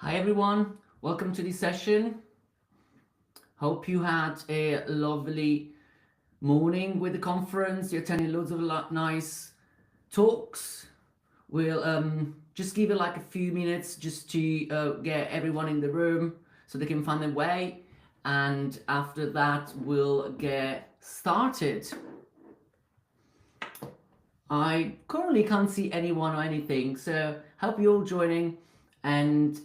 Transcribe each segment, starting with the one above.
Hi everyone, welcome to this session. Hope you had a lovely morning with the conference. You're attending loads of nice talks. We'll just give it like a few minutes just to get everyone in the room so they can find their way. And after that, we'll get started. I currently can't see anyone or anything, so hope you're all joining and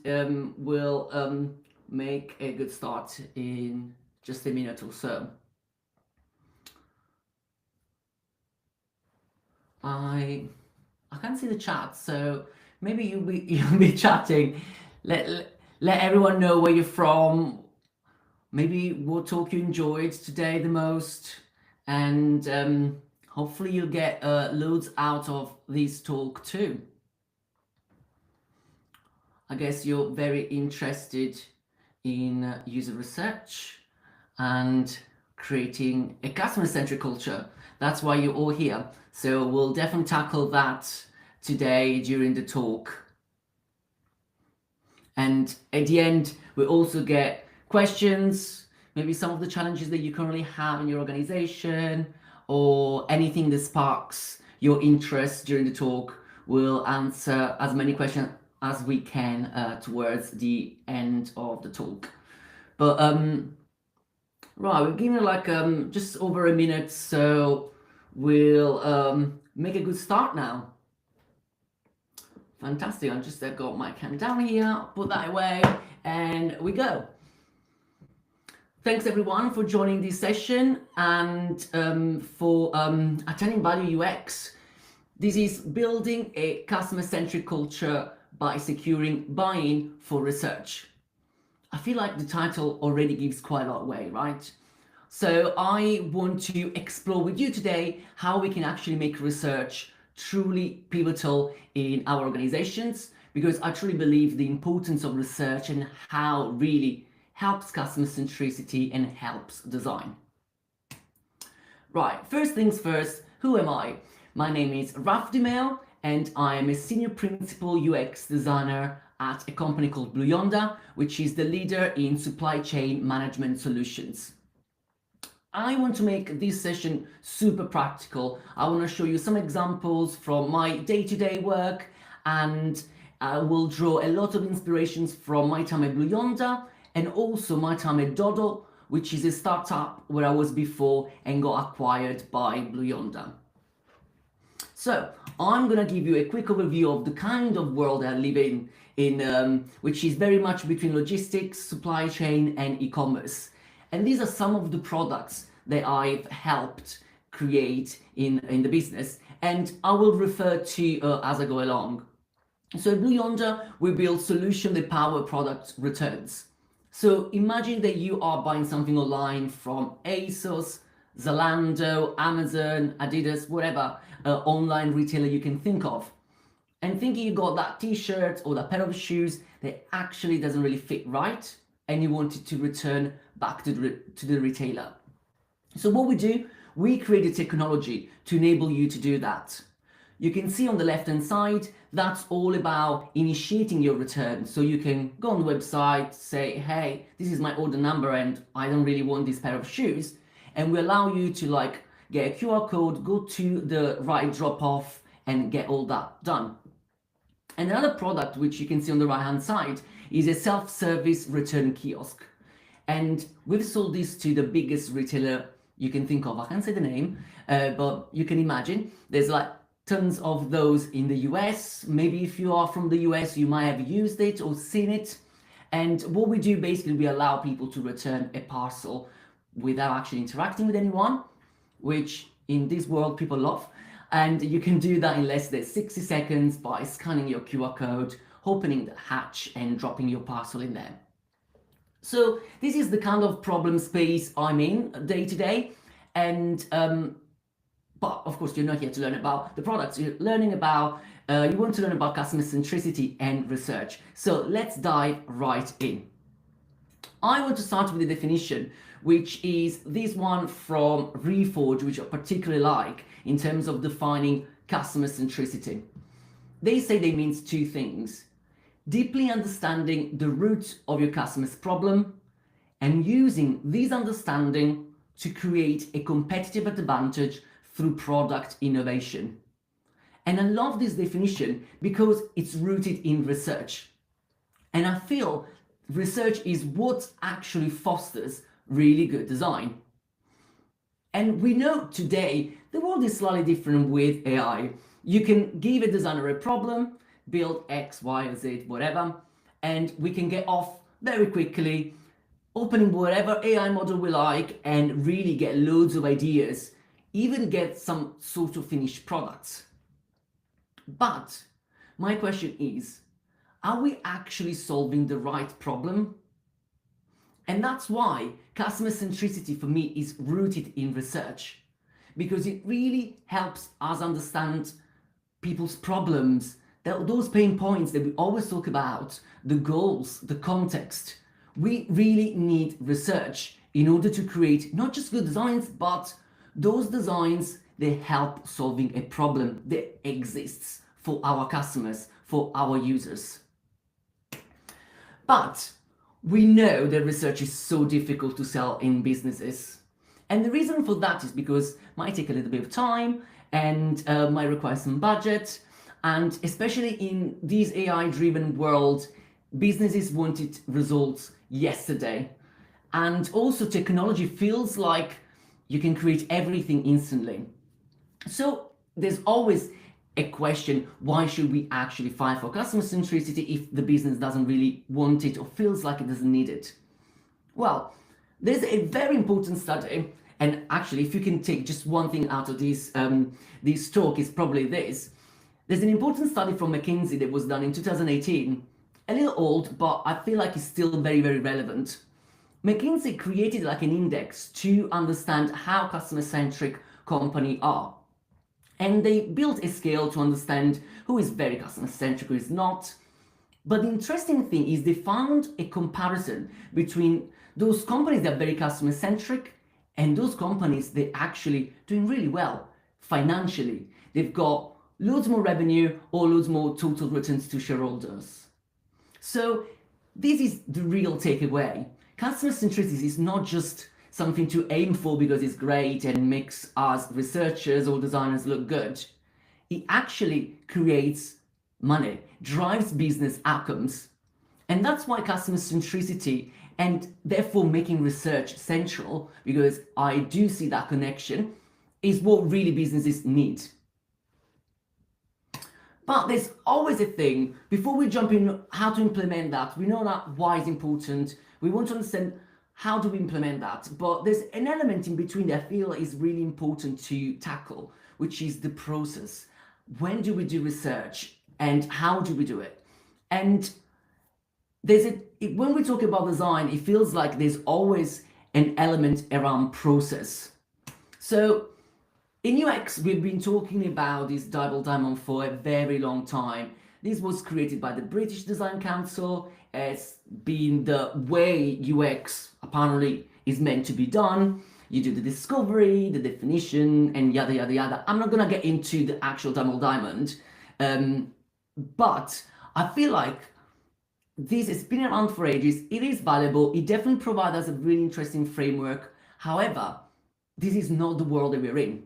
we'll make a good start in just a minute or so. I can't see the chat, so maybe you'll be chatting. Let everyone know where you're from. Maybe what talk you enjoyed today the most, and hopefully you'll get loads out of this talk too. I guess you're very interested in user research and creating a customer-centric culture. That's why you're all here. So we'll definitely tackle that today during the talk. And at the end, we'll also get questions, maybe some of the challenges that you currently have in your organization, or anything that sparks your interest during the talk. We'll answer as many questions as we can towards the end of the talk. But right, we're giving it like just over a minute, so we'll make a good start now. Fantastic. I just got my camera down here, put that away, and we go. Thanks everyone for joining this session and for attending Value UX. This is building a customer-centric culture by securing buy-in for research. I feel like the title already gives quite a lot away, right? So I want to explore with you today how we can actually make research truly pivotal in our organizations, because I truly believe the importance of research and how it really helps customer centricity and helps design. Right, first things first, who am I? My name is Raff Di Meo, and I am a senior principal UX designer at a company called Blue Yonder, which is the leader in supply chain management solutions. I want to make this session super practical. I want to show you some examples from my day-to-day work, and I will draw a lot of inspirations from my time at Blue Yonder and also my time at Doddle, which is a startup where I was before and got acquired by Blue Yonder. So I'm going to give you a quick overview of the kind of world I live in which is very much between logistics, supply chain and e-commerce. And these are some of the products that I've helped create in the business, and I will refer to as I go along. So at Blue Yonder, we build solutions that power product returns. So imagine that you are buying something online from ASOS, Zalando, Amazon, Adidas, whatever online retailer you can think of, and thinking you got that t-shirt or that pair of shoes that actually doesn't really fit right, and you want it to return back to the retailer. So what we do, we create a technology to enable you to do that. You can see on the left hand side, that's all about initiating your return. So you can go on the website, say, hey, this is my order number and I don't really want this pair of shoes. And we allow you to like get a QR code, go to the right drop off and get all that done. And another product which you can see on the right hand side is a self-service return kiosk. And we've sold this to the biggest retailer you can think of. I can't say the name, but you can imagine there's like tons of those in the US. Maybe if you are from the US, you might have used it or seen it. And what we do basically, we allow people to return a parcel without actually interacting with anyone, which in this world people love. And you can do that in less than 60 seconds by scanning your QR code, opening the hatch and dropping your parcel in there. So this is the kind of problem space I'm in day to day. And but of course, you're not here to learn about the products. You're learning about, you want to learn about customer centricity and research. So let's dive right in. I want to start with the definition, which is this one from Reforge, which I particularly like in terms of defining customer centricity. They say they means two things. deeply understanding the root of your customer's problem and using this understanding to create a competitive advantage through product innovation. And I love this definition because it's rooted in research. And I feel research is what actually fosters really good design. And we know today the world is slightly different with AI. You can give a designer a problem, build X, Y, or Z, whatever, and we can get off very quickly, opening whatever AI model we like and really get loads of ideas, even get some sort of finished products. But my question is, are we actually solving the right problem? And that's why customer centricity for me is rooted in research, because it really helps us understand people's problems, those pain points that we always talk about, the goals, the context. We really need research in order to create not just good designs, but those designs that help solving a problem that exists for our customers, for our users. But we know that research is so difficult to sell in businesses. And the reason for that is because it might take a little bit of time and might require some budget. And especially in this AI-driven world, businesses wanted results yesterday. And also technology feels like you can create everything instantly. So there's always a question, why should we actually fight for customer centricity if the business doesn't really want it or feels like it doesn't need it? Well, there's a very important study, and actually if you can take just one thing out of this talk, is probably this. There's an important study from McKinsey that was done in 2018, a little old, but I feel like it's still very, very relevant. McKinsey created like an index to understand how customer-centric companies are. And they built a scale to understand who is very customer-centric, who is not. But the interesting thing is they found a comparison between those companies that are very customer-centric and those companies that are actually doing really well financially. They've got loads more revenue or loads more total returns to shareholders. So this is the real takeaway. Customer centricity is not just something to aim for because it's great and makes us researchers or designers look good. It actually creates money, drives business outcomes. And that's why customer centricity and therefore making research central, because I do see that connection, is what really businesses need. But there's always a thing, before we jump in how to implement that, we know that why is important, we want to understand how do we implement that, but there's an element in between that I feel is really important to tackle, which is the process. When do we do research and how do we do it? And when we talk about design, it feels like there's always an element around process. So in UX, we've been talking about this double diamond for a very long time. This was created by the British Design Council. It's been the way UX apparently is meant to be done. You do the discovery, the definition, and yada, yada, yada. I'm not going to get into the actual double diamond, but I feel like this has been around for ages. It is valuable. It definitely provides us a really interesting framework. However, this is not the world that we're in.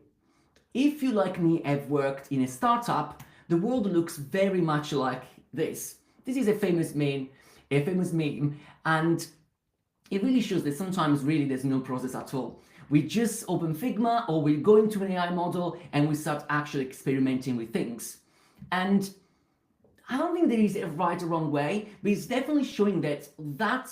If you, like me, have worked in a startup, the world looks very much like this. This is a famous meme, and it really shows that sometimes really there's no process at all. We just open Figma or we go into an AI model and we start actually experimenting with things. And I don't think there is a right or wrong way, but it's definitely showing that that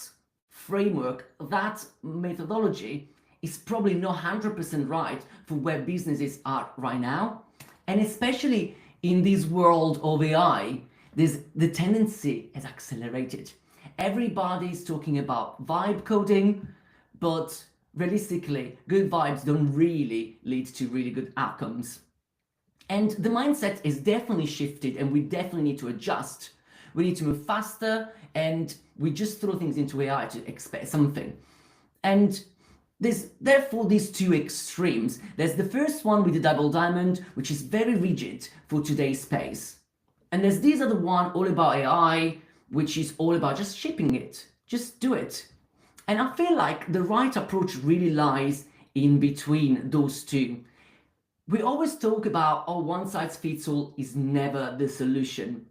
framework, that methodology is probably not 100% right for where businesses are right now. And especially in this world of AI, the tendency has accelerated. Everybody's talking about vibe coding, but realistically, good vibes don't really lead to really good outcomes. And the mindset is definitely shifted, and we definitely need to adjust. We need to move faster, and we just throw things into AI to expect something. And there's therefore these two extremes. There's the first one with the double diamond, which is very rigid for today's space. And there's this other one all about AI, which is all about just shipping it, just do it. And I feel like the right approach really lies in between those two. We always talk about, oh, one size fits all is never the solution.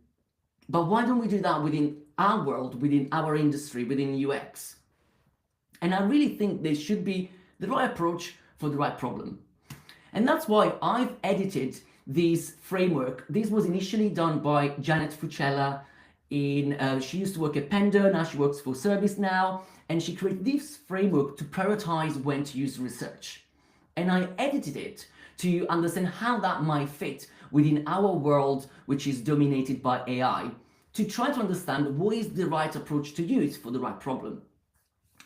But why don't we do that within our world, within our industry, within UX? And I really think there should be the right approach for the right problem. And that's why I've edited this framework. This was initially done by Janet Fucella. She used to work at Pendo, now she works for ServiceNow, and she created this framework to prioritize when to use research. And I edited it to understand how that might fit within our world, which is dominated by AI, to try to understand what is the right approach to use for the right problem.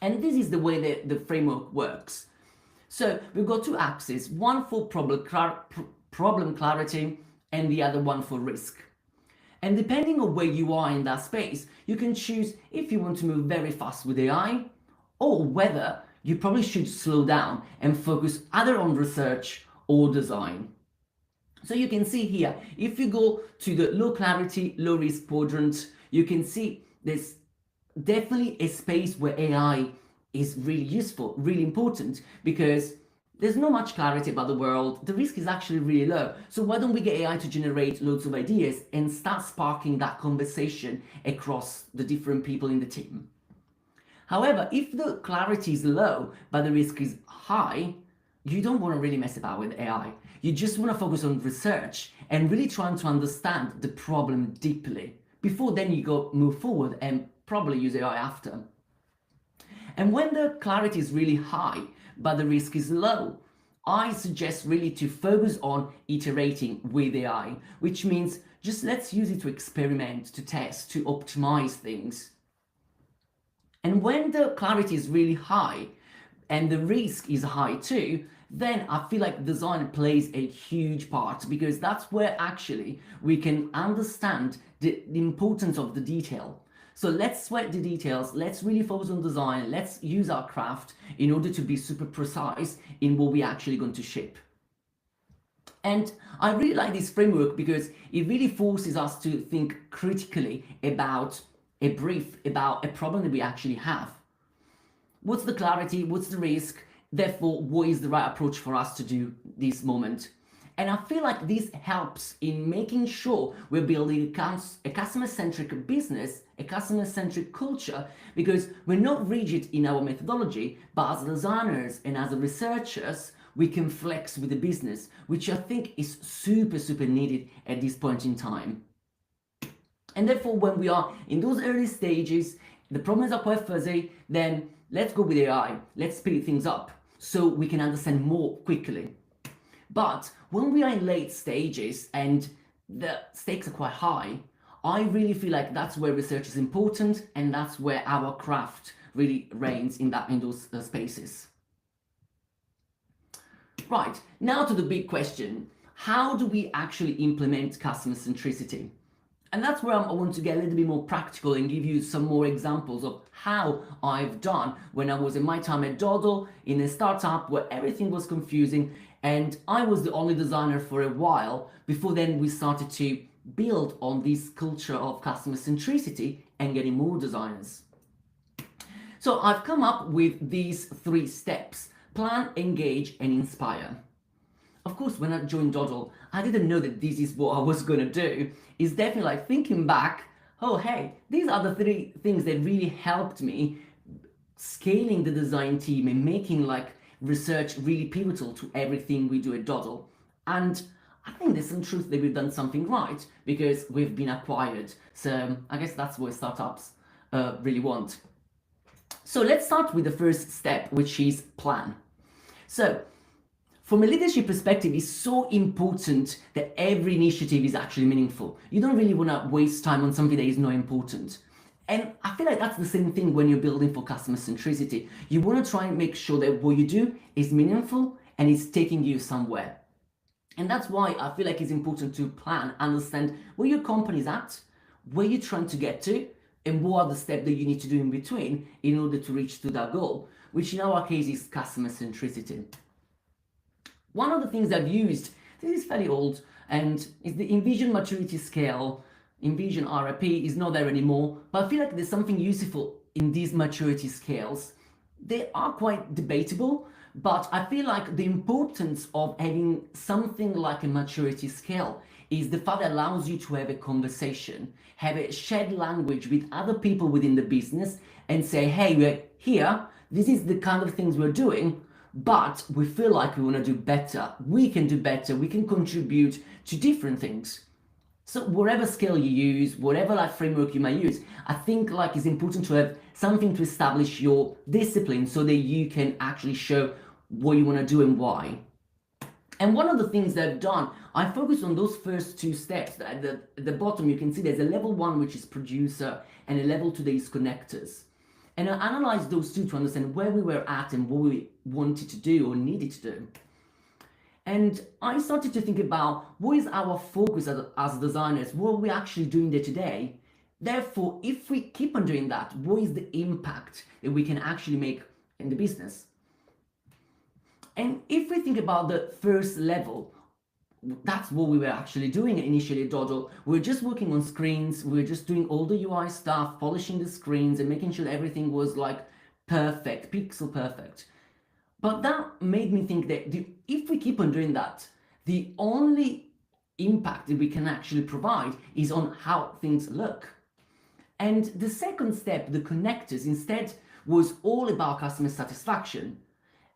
And this is the way that the framework works. So we've got two axes, one for problem clarity and the other one for risk. And depending on where you are in that space, you can choose if you want to move very fast with AI or whether you probably should slow down and focus either on research or design. So you can see here, if you go to the low clarity, low risk quadrant, you can see there's definitely a space where AI is really useful, really important, because there's not much clarity about the world. The risk is actually really low. So why don't we get AI to generate loads of ideas and start sparking that conversation across the different people in the team? However, if the clarity is low, but the risk is high, you don't want to really mess about with AI. You just want to focus on research and really trying to understand the problem deeply. Before then you go move forward and probably use AI after. And when the clarity is really high, but the risk is low, I suggest really to focus on iterating with AI, which means just let's use it to experiment, to test, to optimize things. And when the clarity is really high and the risk is high too, then I feel like design plays a huge part, because that's where actually we can understand the importance of the detail. So let's sweat the details, let's really focus on design, let's use our craft in order to be super precise in what we're actually going to ship. And I really like this framework because it really forces us to think critically about a brief, about a problem that we actually have. What's the clarity, what's the risk, therefore what is the right approach for us to do this moment? And I feel like this helps in making sure we're building a customer-centric business, a customer-centric culture, because we're not rigid in our methodology, but as designers and as researchers, we can flex with the business, which I think is super, super needed at this point in time. And therefore, when we are in those early stages, the problems are quite fuzzy, then let's go with AI, let's speed things up so we can understand more quickly. But when we are in late stages and the stakes are quite high, I really feel like that's where research is important, and that's where our craft really reigns in those spaces. Right, now to the big question. How do we actually implement customer centricity? And that's where I want to get a little bit more practical and give you some more examples of how I've done when I was in my time at Doddle in a startup where everything was confusing, and I was the only designer for a while. Before then, we started to build on this culture of customer centricity and getting more designers. So I've come up with these 3 steps: plan, engage, and inspire. Of course, when I joined Doddle, I didn't know that this is what I was going to do. It's definitely like thinking back, oh, hey, these are the 3 things that really helped me scaling the design team and making like research really pivotal to everything we do at Doddle. And I think there's some truth that we've done something right because we've been acquired. So I guess that's what startups really want. So let's start with the first step, which is plan. So from a leadership perspective, it's so important that every initiative is actually meaningful. You don't really want to waste time on something that is not important. And I feel like that's the same thing when you're building for customer centricity. You want to try and make sure that what you do is meaningful and it's taking you somewhere. And that's why I feel like it's important to plan, understand where your company is at, where you're trying to get to, and what are the steps that you need to do in between in order to reach to that goal, which in our case is customer centricity. One of the things I've used, this is fairly old, and is the Envision Maturity Scale. Envision RIP is not there anymore, but I feel like there's something useful in these maturity scales. They are quite debatable, but I feel like the importance of having something like a maturity scale is the fact that allows you to have a conversation, have a shared language with other people within the business and say, hey, we're here, this is the kind of things we're doing, but we feel like we want to do better, we can do better, we can contribute to different things. So whatever scale you use, whatever like framework you may use, I think like it's important to have something to establish your discipline so that you can actually show what you want to do and why. And one of the things that I've done, I focus on those first two steps. At the bottom, you can see there's a level 1, which is producer, and a level 2 that is connectors. And I analyzed those two to understand where we were at and what we wanted to do or needed to do. And I started to think about what is our focus as designers, what are we actually doing day to day. Therefore, if we keep on doing that, what is the impact that we can actually make in the business? And if we think about the first level, that's what we were actually doing initially at Dodo. We were just working on screens, we were just doing all the UI stuff, polishing the screens and making sure everything was like perfect, pixel perfect. But that made me think that if we keep on doing that, the only impact that we can actually provide is on how things look. And the second step, the connectors, instead was all about customer satisfaction.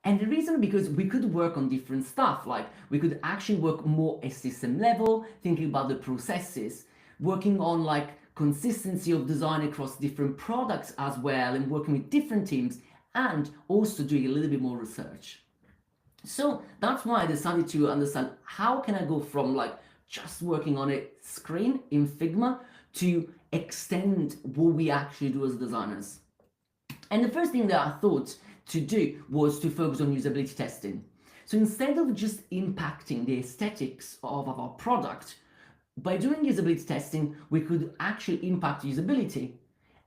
And the reason because we could work on different stuff, like we could actually work more at system level, thinking about the processes, working on like consistency of design across different products as well, and working with different teams, and also doing a little bit more research. So that's why I decided to understand how can I go from like just working on a screen in Figma to extend what we actually do as designers. And the first thing that I thought to do was to focus on usability testing. So instead of just impacting the aesthetics of our product, by doing usability testing, we could actually impact usability.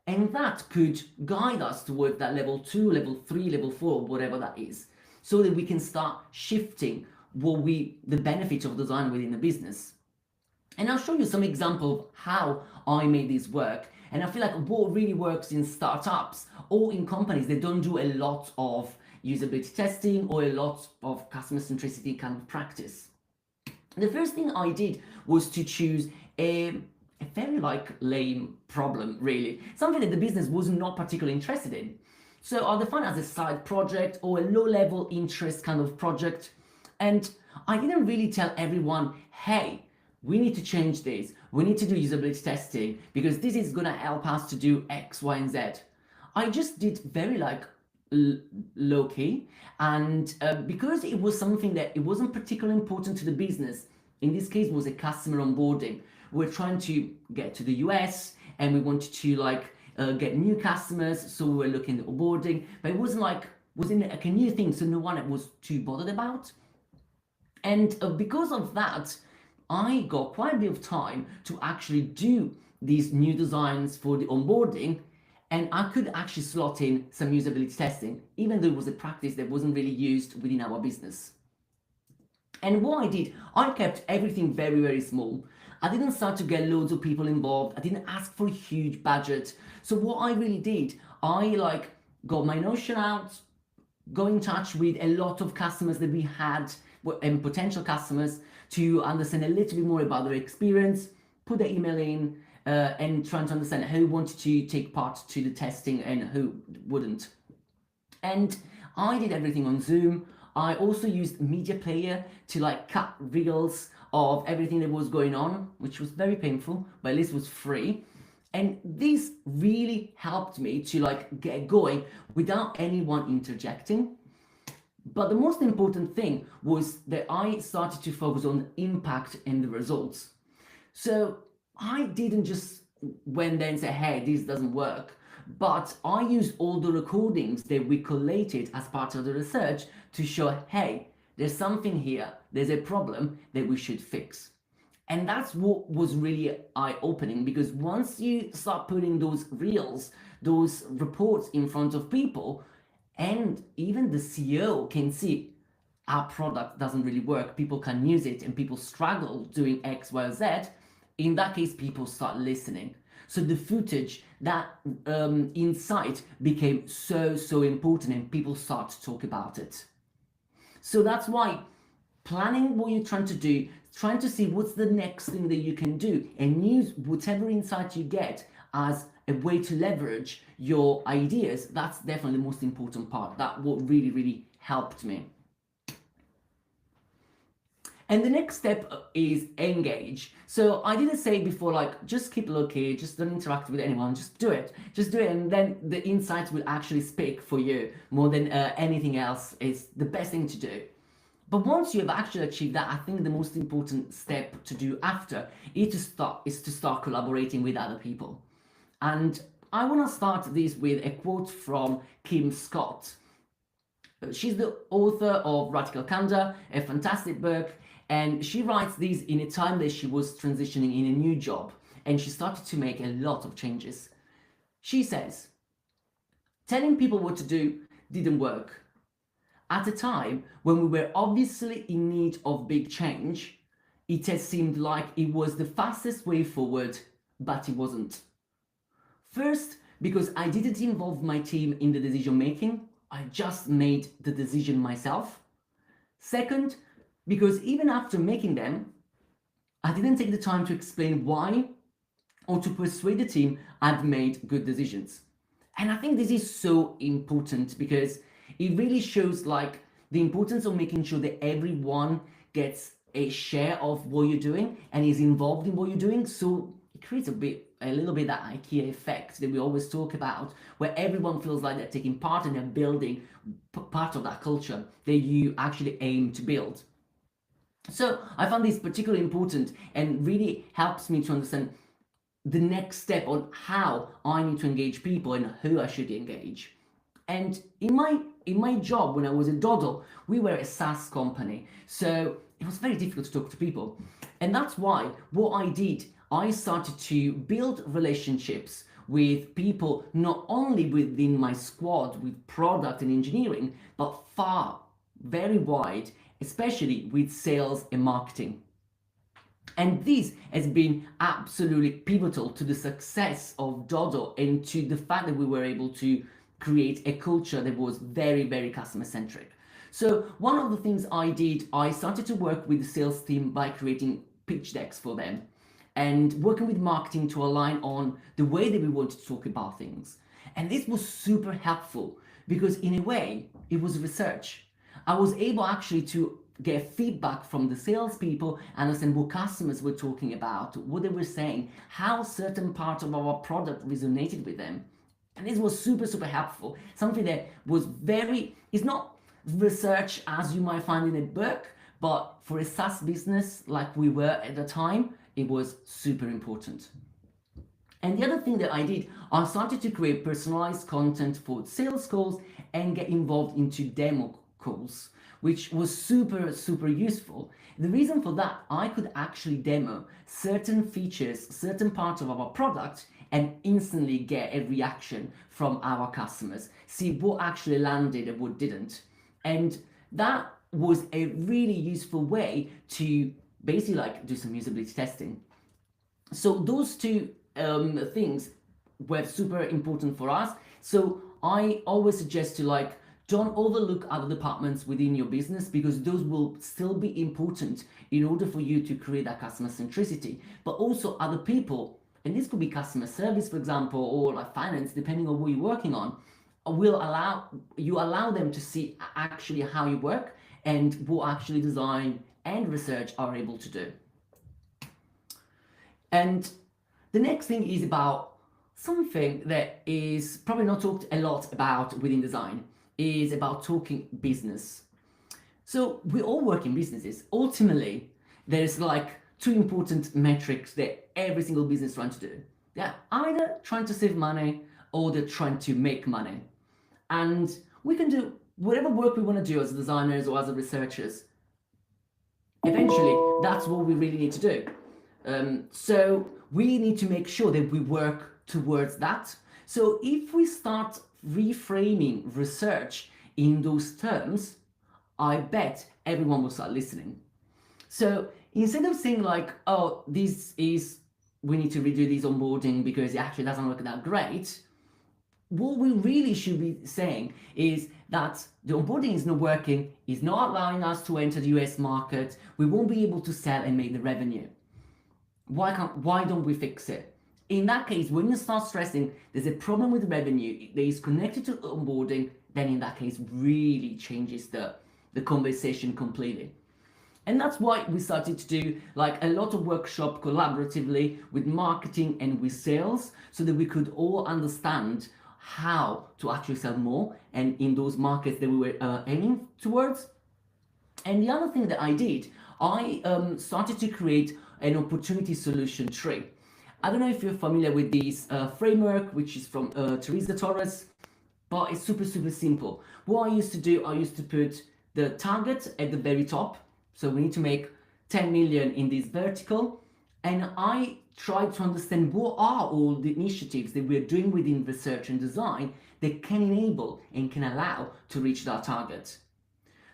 And that could guide us towards that level 2, level 3, level 4, whatever that is, so that we can start shifting the benefits of design within the business. And I'll show you some example of how I made this work. And I feel like what really works in startups or in companies that don't do a lot of usability testing or a lot of customer centricity kind of practice. The first thing I did was to choose a very like lame problem, really, something that the business was not particularly interested in. So I'll define it as a side project or a low-level interest kind of project. And I didn't really tell everyone, hey, we need to change this, we need to do usability testing because this is going to help us to do X, Y, and Z. I just did very like low-key, and because it was something that it wasn't particularly important to the business, in this case was a customer onboarding. We're trying to get to the US and we wanted to like get new customers, so we were looking at onboarding, but it wasn't like a new thing, so no one was too bothered about. And because of that, I got quite a bit of time to actually do these new designs for the onboarding, and I could actually slot in some usability testing, even though it was a practice that wasn't really used within our business. And what I did, I kept everything very, very small. I didn't start to get loads of people involved. I didn't ask for a huge budget. So what I really did, I like got my Notion out, got in touch with a lot of customers that we had and potential customers to understand a little bit more about their experience, put the email in, and trying to understand who wanted to take part to the testing and who wouldn't. And I did everything on Zoom. I also used Media Player to like cut reels of everything that was going on, which was very painful, but at least it was free. And this really helped me to like get going without anyone interjecting. But the most important thing was that I started to focus on impact and the results. So I didn't just went there and say, hey, this doesn't work. But I used all the recordings that we collated as part of the research to show, hey, there's something here, there's a problem that we should fix. And that's what was really eye-opening, because once you start putting those reels, those reports in front of people, and even the CEO can see our product doesn't really work, people can use it, and people struggle doing X, Y, Z, in that case, people start listening. So the footage, that insight became so important, and people start to talk about it. So that's why planning what you're trying to do, trying to see what's the next thing that you can do, and use whatever insight you get as a way to leverage your ideas. That's definitely the most important part. That what really helped me. And the next step is engage. So I didn't say before, like, just keep looking, just don't interact with anyone, just do it, and then the insights will actually speak for you more than anything else. Is the best thing to do. But once you have actually achieved that, I think the most important step to do after is to start collaborating with other people. And I want to start this with a quote from Kim Scott. She's the author of Radical Candor, a fantastic book, and she writes these in a time that she was transitioning in a new job, and she started to make a lot of changes. She says, telling people what to do didn't work. At a time when we were obviously in need of big change, it has seemed like it was the fastest way forward, but it wasn't. First, because I didn't involve my team in the decision making, I just made the decision myself. Second, because even after making them, I didn't take the time to explain why or to persuade the team I'd made good decisions. And I think this is so important because it really shows like the importance of making sure that everyone gets a share of what you're doing and is involved in what you're doing. So it creates a little bit that IKEA effect that we always talk about, where everyone feels like they're taking part and they're building part of that culture that you actually aim to build. So I found this particularly important and really helps me to understand the next step on how I need to engage people and who I should engage. And in my job when I was at Doddle, we were a SaaS company, so it was very difficult to talk to people. And that's why what I did, I started to build relationships with people not only within my squad with product and engineering, but far, very wide, especially with sales and marketing. And this has been absolutely pivotal to the success of Dodo and to the fact that we were able to create a culture that was very customer centric. So one of the things I did, I started to work with the sales team by creating pitch decks for them and working with marketing to align on the way that we wanted to talk about things. And this was super helpful because in a way, it was research. I was able actually to get feedback from the salespeople, understand what customers were talking about, what they were saying, how certain parts of our product resonated with them. And this was super helpful. Something that was it's not research as you might find in a book, but for a SaaS business like we were at the time, it was super important. And the other thing that I did, I started to create personalized content for sales calls and get involved into demo calls, which was super useful. The reason for that, I could actually demo certain features, certain parts of our product, and instantly get a reaction from our customers, see what actually landed and what didn't. And that was a really useful way to basically like do some usability testing. So those two things were super important for us. So I always suggest to like, don't overlook other departments within your business because those will still be important in order for you to create that customer centricity. But also other people, and this could be customer service, for example, or like finance, depending on what you're working on, will allow them to see actually how you work and what actually design and research are able to do. And the next thing is about something that is probably not talked a lot about within design, is about talking business. So we all work in businesses. Ultimately, there's like two important metrics that every single business is trying to do. They're either trying to save money or they're trying to make money. And we can do whatever work we want to do as designers or as researchers. Eventually, that's what we really need to do. So we need to make sure that we work towards that. So if we start reframing research in those terms, I bet everyone will start listening. So instead of saying like, oh, this is we need to redo this onboarding because it actually doesn't look that great. What we really should be saying is that the onboarding is not working, is not allowing us to enter the US market, we won't be able to sell and make the revenue. Why don't we fix it? In that case, when you start stressing there's a problem with revenue that is connected to onboarding, then in that case really changes the conversation completely. And that's why we started to do like a lot of workshop collaboratively with marketing and with sales, so that we could all understand how to actually sell more and in those markets that we were aiming towards. And the other thing that I did, I started to create an opportunity solution tree. I don't know if you're familiar with this framework, which is from Teresa Torres, but it's super simple. What I used to do, I used to put the target at the very top. So we need to make 10 million in this vertical. And I tried to understand what are all the initiatives that we're doing within research and design that can enable and can allow to reach that target.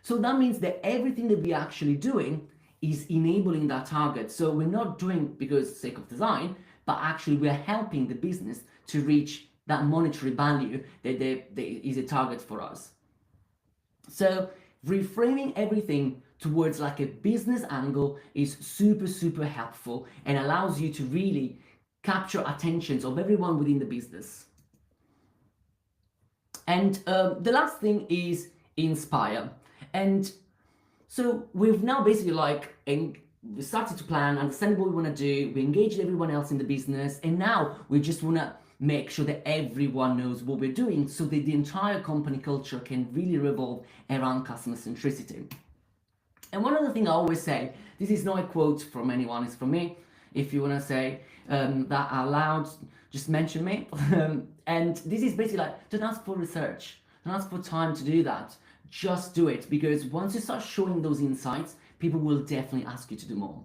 So that means that everything that we're actually doing is enabling that target. So we're not doing because sake of design, but actually we're helping the business to reach that monetary value that is a target for us. So reframing everything towards like a business angle is super helpful and allows you to really capture attentions of everyone within the business. And the last thing is inspire. And so we've now basically like we started to plan, understand what we want to do, we engaged everyone else in the business, and now we just want to make sure that everyone knows what we're doing so that the entire company culture can really revolve around customer centricity. And one other thing I always say, this is not a quote from anyone, it's from me. If you want to say that out loud, just mention me. And this is basically like, don't ask for research, don't ask for time to do that. Just do it, because once you start showing those insights, people will definitely ask you to do more.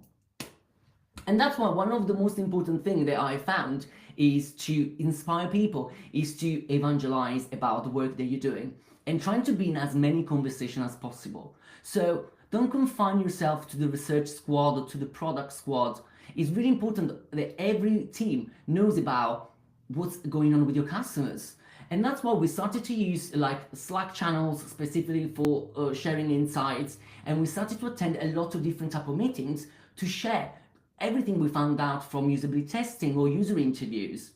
And that's why one of the most important things that I found is to inspire people, is to evangelize about the work that you're doing and trying to be in as many conversations as possible. So don't confine yourself to the research squad or to the product squad. It's really important that every team knows about what's going on with your customers. And that's why we started to use like Slack channels specifically for sharing insights. And we started to attend a lot of different type of meetings to share everything we found out from usability testing or user interviews.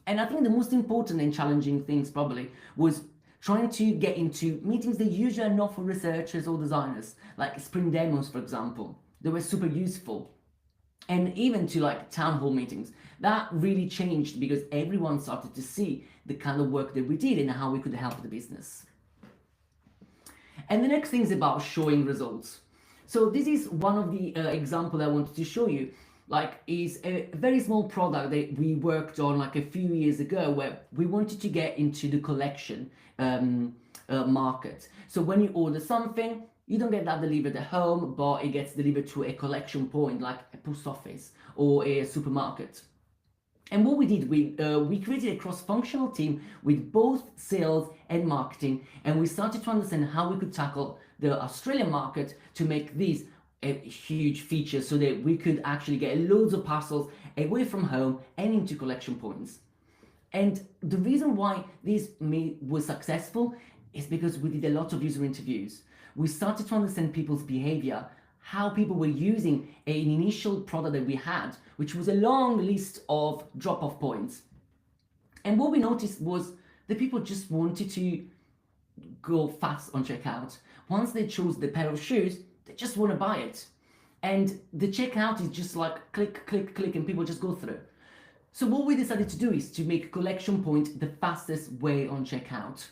And I think the most important and challenging things probably was trying to get into meetings that usually are not for researchers or designers, like sprint demos, for example. They were super useful. And even to like town hall meetings. That really changed because everyone started to see the kind of work that we did and how we could help the business. And the next thing is about showing results. So this is one of the examples I wanted to show you. Like, is a very small product that we worked on like a few years ago, where we wanted to get into the collection market. So when you order something, you don't get that delivered at home, but it gets delivered to a collection point like a post office or a supermarket. And what we did, we created a cross-functional team with both sales and marketing, and we started to understand how we could tackle the Australian market to make this a huge feature so that we could actually get loads of parcels away from home and into collection points. And the reason why this was successful is because we did a lot of user interviews. We started to understand people's behavior, how people were using an initial product that we had, which was a long list of drop-off points. And what we noticed was that people just wanted to go fast on checkout. Once they chose the pair of shoes, they just want to buy it. And the checkout is just like click, click, click, and people just go through. So what we decided to do is to make collection point the fastest way on checkout.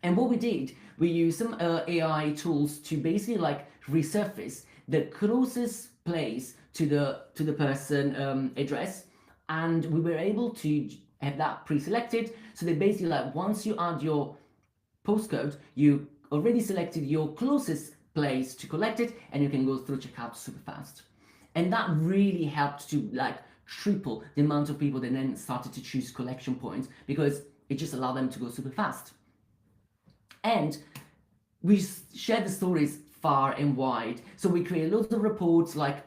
And what we did, we used some AI tools to basically like resurface the closest place to the person address, and we were able to have that pre-selected. So that basically like once you add your postcode, you already selected your closest place to collect it, and you can go through checkout super fast. And that really helped to like triple the amount of people that then started to choose collection points, because it just allowed them to go super fast. And we share the stories far and wide. So we create loads of reports, like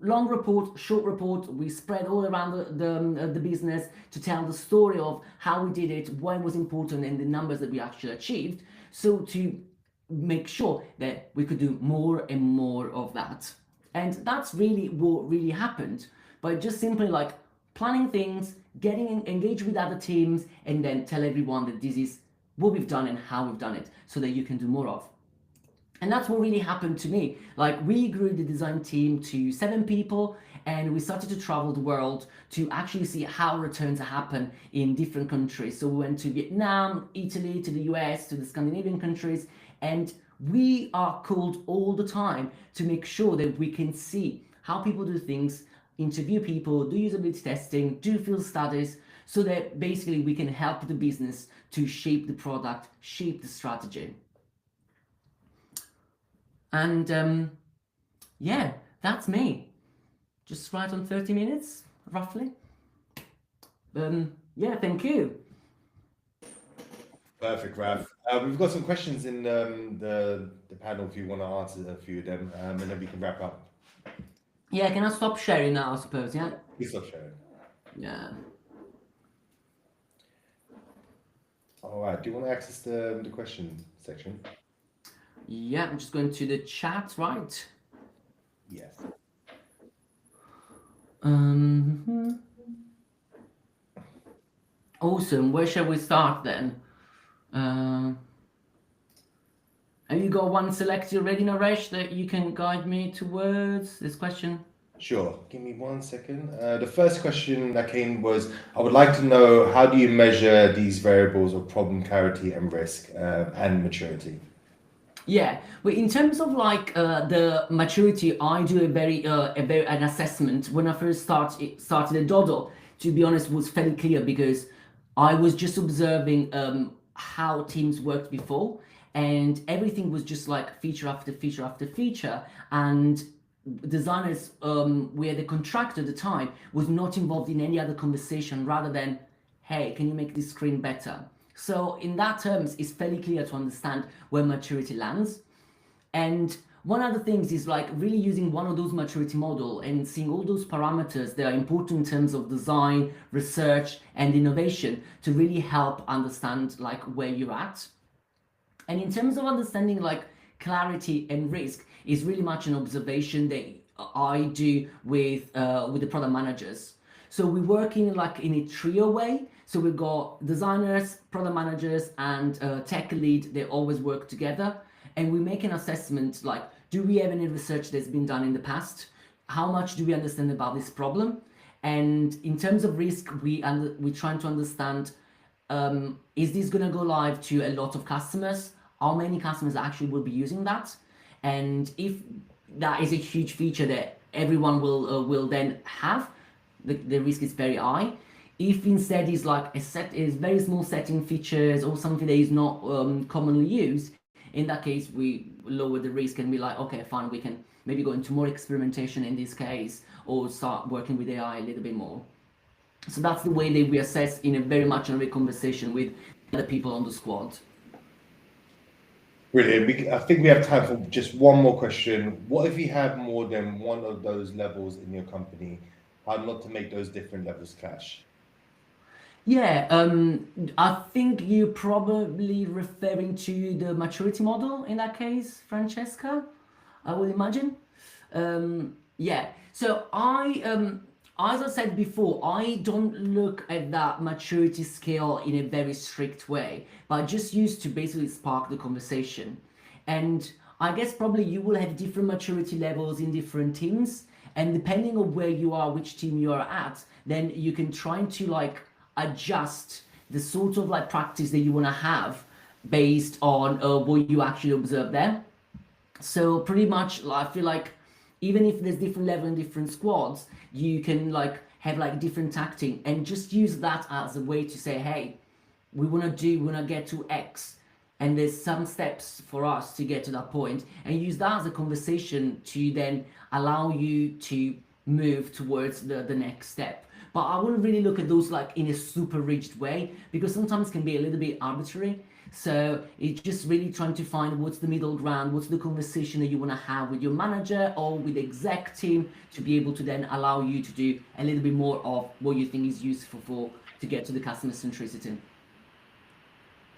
long report, short report. We spread all around the business to tell the story of how we did it, why it was important, and the numbers that we actually achieved. So to make sure that we could do more and more of that. And that's really what really happened by just simply like planning things, getting engaged with other teams, and then tell everyone that this is what we've done and how we've done it so that you can do more of. And that's what really happened to me. Like, we grew the design team to 7 people, and we started to travel the world to actually see how returns happen in different countries. So we went to Vietnam, Italy, to the US, to the Scandinavian countries, and we are called all the time to make sure that we can see how people do things, interview people, do usability testing, do field studies, so that basically we can help the business to shape the product, shape the strategy. And yeah, that's me. Just right on 30 minutes, roughly. Yeah, thank you. Perfect, Rav. We've got some questions in the panel if you want to answer a few of them, and then we can wrap up. Yeah, can I stop sharing now, I suppose, yeah? Please stop sharing. Yeah. All right. Do you want to access the question section? Yeah, I'm just going to the chat, right? Yes. Awesome. Where shall we start then? Have you got one selected already, Naresh, that you can guide me towards this question? Sure. Give me 1 second. The first question that came was, I would like to know, how do you measure these variables of problem clarity and risk and maturity? Yeah, well, in terms of like the maturity, I do a very an assessment. When I first started at Doddle, to be honest, was fairly clear because I was just observing how teams worked before, and everything was just like feature after feature after feature, and designers where the contractor at the time was not involved in any other conversation rather than, hey, can you make this screen better? So in that terms, it's fairly clear to understand where maturity lands. And one other things is like really using one of those maturity model and seeing all those parameters that are important in terms of design, research, and innovation to really help understand like where you're at. And in terms of understanding like clarity and risk is really much an observation that I do with the product managers. So we're working like in a trio way. So we've got designers, product managers, and tech lead. They always work together, and we make an assessment like, do we have any research that's been done in the past? How much do we understand about this problem? And in terms of risk, we're trying to understand, is this going to go live to a lot of customers? How many customers actually will be using that? And if that is a huge feature that everyone will then have, the risk is very high. If instead is like is very small setting features or something that is not commonly used, in that case we lower the risk and be like, okay, fine, we can maybe go into more experimentation in this case, or start working with AI a little bit more. So that's the way that we assess in a very much in a conversation with the people on the squad. Brilliant. I think we have time for just one more question. What if you have more than one of those levels in your company? How not to make those different levels clash? Yeah, I think you're probably referring to the maturity model in that case, Francesca, I would imagine. Yeah, so as I said before, I don't look at that maturity scale in a very strict way, but I just used to basically spark the conversation. And I guess probably you will have different maturity levels in different teams, and depending on where you are, which team you are at, then you can try to like adjust the sort of like practice that you want to have based on what you actually observe there. So pretty much I feel like even if there's different level in different squads, you can like have like different tactic and just use that as a way to say, hey, we want to get to X, and there's some steps for us to get to that point, and use that as a conversation to then allow you to move towards the next step. But I wouldn't really look at those like in a super rigid way, because sometimes it can be a little bit arbitrary. So it's just really trying to find what's the middle ground, what's the conversation that you want to have with your manager or with the exec team to be able to then allow you to do a little bit more of what you think is useful for to get to the customer centricity.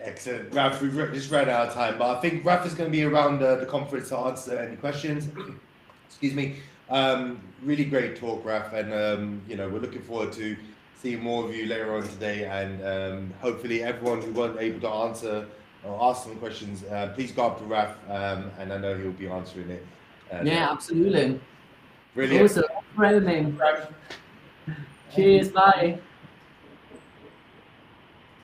Excellent. Raff, we've just ran out of time, but I think Raff is going to be around the conference to answer any questions. Excuse me. Really great talk, Raff, and you know, we're looking forward to seeing more of you later on today, and hopefully everyone who wasn't able to answer or ask some questions, please go up to Raff, and I know he'll be answering it. Yeah, absolutely. Brilliant. Awesome. Cheers. Bye.